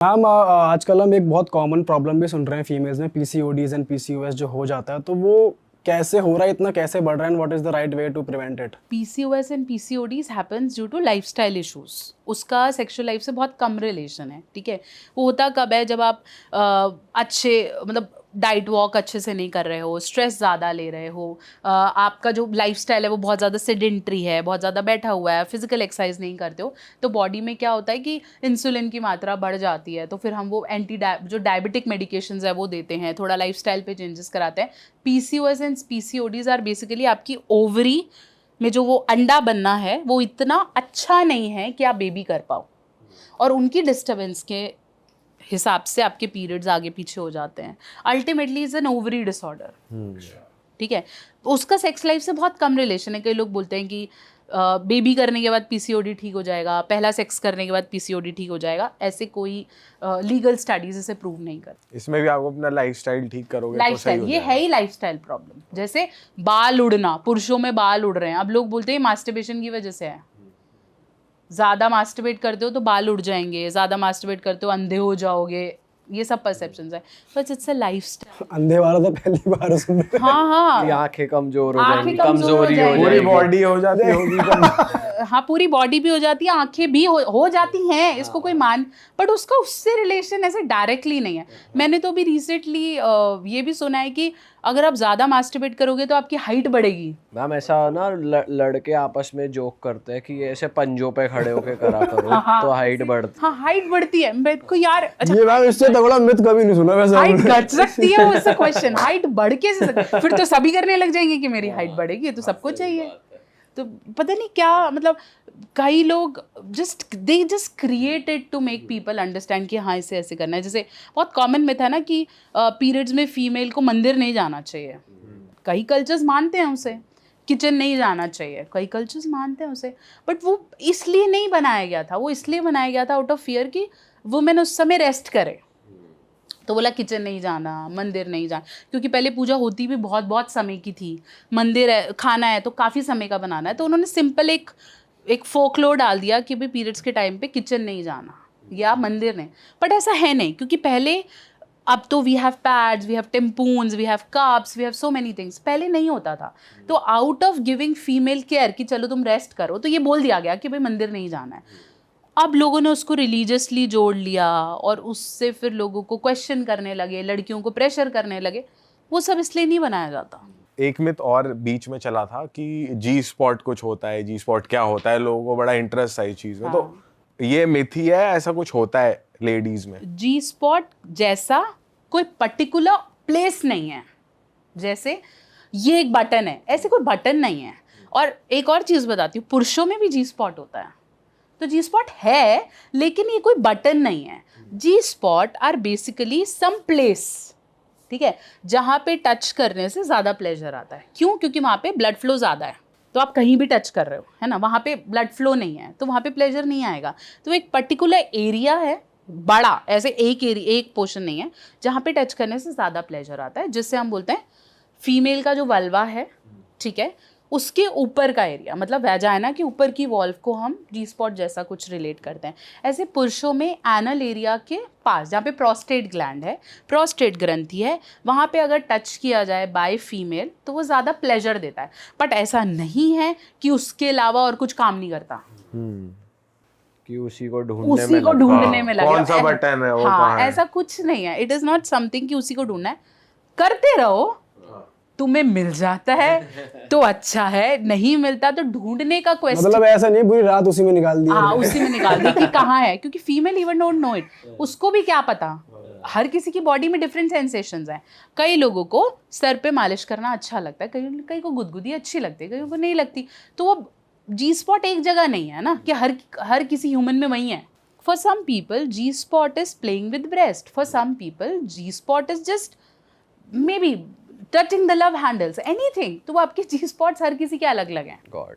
Ma'am आजकल हम एक बहुत कॉमन प्रॉब्लम भी सुन रहे हैं फीमेल्स में, पीसीओडीज एंड पीसीओएस जो हो जाता है, तो वो कैसे हो रहा है, इतना कैसे बढ़ रहा है, and what is the right way to prevent it? PCOS and PCODs happens due to lifestyle issues. उसका सेक्सुअल लाइफ से बहुत कम रिलेशन है, ठीक है। वो होता कब है, जब आप अच्छे मतलब डाइट वॉक अच्छे से नहीं कर रहे हो, स्ट्रेस ज़्यादा ले रहे हो, आपका जो लाइफस्टाइल है वो बहुत ज़्यादा सेडेंट्री है, बहुत ज़्यादा बैठा हुआ है, फिजिकल एक्सरसाइज नहीं करते हो, तो बॉडी में क्या होता है कि इंसुलिन की मात्रा बढ़ जाती है। तो फिर हम वो जो डायबिटिक मेडिकेशंस है वो देते हैं, थोड़ा लाइफस्टाइल पे चेंजेस कराते हैं। PCOS and PCODs are basically आपकी ओवरी में जो वो अंडा बनना है वो इतना अच्छा नहीं है कि आप बेबी कर पाओ, और उनकी डिस्टर्बेंस के हिसाब से आपके पीरियड्स आगे पीछे हो जाते हैं। Ultimately is an ovary disorder, ठीक है। तो उसका सेक्स लाइफ से बहुत कम रिलेशन है। कई लोग बोलते हैं कि बेबी करने के बाद PCOD ठीक हो जाएगा, पहला सेक्स करने के बाद PCOD ठीक हो जाएगा। ऐसे कोई लीगल स्टडीज इसे प्रूव नहीं करते। इसमें भी आप अपना लाइफस्टाइल ठीक करोगे तो सही हो ये जाएगा। है ही लाइफस्टाइल प्रॉब्लम। जैसे बाल उड़ना, पुरुषों में बाल उड़ रहे हैं, अब लोग बोलते हैं मास्टरबेशन की वजह से है। ज़्यादा मास्टरबेट करते हो तो बाल उड़ जाएंगे, ज़्यादा मास्टरबेट करते हो अंधे हो जाओगे, ये सब परसेप्शंस है, बट इट्स अ लाइफस्टाइल। अंधे वाला तो पहली बार सुन रहे हैं। हाँ ये हाँ, आंखें कमजोर हो आंखें जाएंगी, कमजोर हो कमजोरी हो जाएंगी। पूरी जाएगी। बॉडी हो जाती होगी हाँ, पूरी बॉडी भी हो जाती है, आंखें भी हो जाती हैं, इसको कोई मान, बट उसका उससे रिलेशन ऐसे डायरेक्टली नहीं है। मैंने तो अभी रिसेंटली ये भी सुना है कि अगर आप ज़्यादा मास्टरबेट करोगे तो आपकी हाइट बढ़ेगी। मैम ऐसा ना लड़के आपस में जोक करते हैं कि ये ऐसे पंजों पे खड़े होके करा करो हाँ, तो हाइट बढ़ती। हाँ, हाइट बढ़ती है। मेरे को यार, अच्छा, ये मैम इससे तगड़ा मिथ कभी नहीं सुना वैसे हाइट हमने। घट सकती है, वो इससे क्वेश्चन, हाइट बढ़ के फिर तो सभी करने लग जाएंगे कि मेरी हाइट बढ़ेगी, ये तो सबको चाहिए। तो पता नहीं क्या, मतलब कई लोग they just created to make people understand कि हाँ इसे ऐसे करना है। जैसे बहुत कॉमन मिथ है ना कि पीरियड्स में फीमेल को मंदिर नहीं जाना चाहिए। कई कल्चर्स मानते हैं उसे, किचन नहीं जाना चाहिए, कई कल्चर्स मानते हैं उसे, बट वो इसलिए नहीं बनाया गया था। वो इसलिए बनाया गया था आउट ऑफ फियर कि वुमेन उस समय रेस्ट करे। तो बोला किचन नहीं जाना, मंदिर नहीं जाना, क्योंकि पहले पूजा होती भी बहुत बहुत समय की थी। मंदिर है, खाना है तो काफ़ी समय का बनाना है, तो उन्होंने सिंपल एक फोकलोर डाल दिया कि भाई पीरियड्स के टाइम पे किचन नहीं जाना या मंदिर नहीं। बट ऐसा है नहीं, क्योंकि पहले, अब तो we have pads, we have tampons, we have cups, we have so many things. पहले नहीं होता था। तो out of giving female care कि चलो तुम रेस्ट करो, तो ये बोल दिया गया कि भाई मंदिर नहीं जाना है। अब लोगों ने उसको रिलीजियसली जोड़ लिया और उससे फिर लोगों को क्वेश्चन करने लगे, लड़कियों को प्रेशर करने लगे। वो सब इसलिए नहीं बनाया जाता। एक मिथ और बीच में चला था कि जी स्पॉट कुछ होता है, जी स्पॉट क्या होता है, लोगों को बड़ा इंटरेस्ट है इस चीज में। हाँ। तो ये मिथ ही है, ऐसा कुछ होता है लेडीज में? जी स्पॉट जैसा कोई पर्टिकुलर प्लेस नहीं है। जैसे ये एक बटन है, ऐसे कोई बटन नहीं है। और एक और चीज़ बताती हूँ, पुरुषों में भी जी स्पॉट होता है। तो जी स्पॉट है, लेकिन ये कोई बटन नहीं है। G spot are basically some place, ठीक है, जहाँ पे टच करने से ज़्यादा प्लेजर आता है। क्यों? क्योंकि वहाँ पे ब्लड फ्लो ज़्यादा है। तो आप कहीं भी टच कर रहे हो, है ना, वहाँ पे ब्लड फ्लो नहीं है, तो वहाँ पे प्लेजर नहीं आएगा। तो एक पर्टिकुलर एरिया है, बड़ा, ऐसे एक पोर्शन नहीं है, जहाँ पे टच करने से ज़्यादा प्लेजर आता है, जिससे हम बोलते हैं फीमेल का जो वल्वा है, ठीक है, उसके ऊपर का एरिया, मतलब वैजाइना के ऊपर की वॉल्व को हम जी स्पॉट जैसा कुछ रिलेट करते हैं। ऐसे पुरुषों में एनल एरिया के पास, जहाँ पे प्रोस्टेट ग्लैंड है, प्रोस्टेट ग्रंथि है, वहाँ पे अगर टच किया जाए बाय फीमेल तो वो ज़्यादा प्लेजर देता है। बट ऐसा नहीं है कि उसके अलावा और कुछ काम नहीं करता, कि उसी को ढूंढने में लगे। कौन सा बटन है वो, हाँ, कहाँ है? ऐसा कुछ नहीं है। इट इज़ नॉट समथिंग कि उसी को ढूंढना है। करते रहो, तुम्हें मिल जाता है तो अच्छा है, नहीं मिलता तो ढूंढने का क्वेश्चन। मतलब ऐसा नहीं पूरी रात उसी में निकाल दी। हाँ, उसी में निकाल दी कि कहाँ है, क्योंकि female even don't know it. उसको भी क्या पता, हर किसी की बॉडी में डिफरेंट सेंसेशंस हैं। कई लोगों को सर पे मालिश करना अच्छा लगता है, कई को गुदगुदी अच्छी लगती है, कई को नहीं लगती। तो वो जी स्पॉट एक जगह नहीं है ना कि हर किसी ह्यूमन में वही है। For some people G spot is playing with breast, for some people G spot is just may be touching the love handles, anything. तो वो आपके जी स्पॉट्स हर किसी के अलग अलग हैं। गॉड